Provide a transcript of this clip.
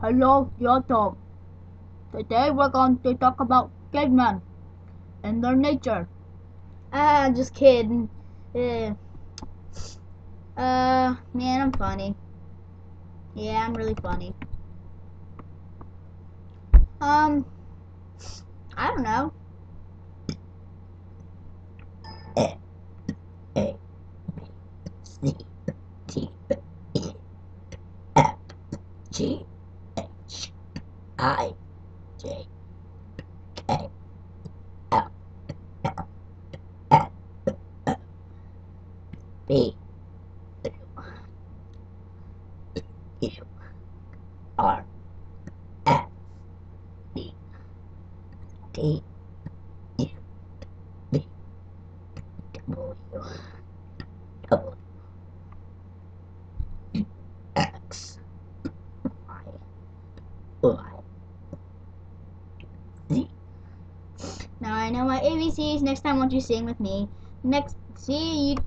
Hello, YouTube. Today we're going to talk about cavemen and their nature. Just kidding. Man, I'm funny. Yeah, I'm really funny. I don't know. A, B, C, D, E, F, G, H, I, J, K, L, M, N, O, P, Q, R, S, T, D, U, V, W, W, X, Y, Y, Z. Now I know my ABCs. Next time, won't you sing with me? See you.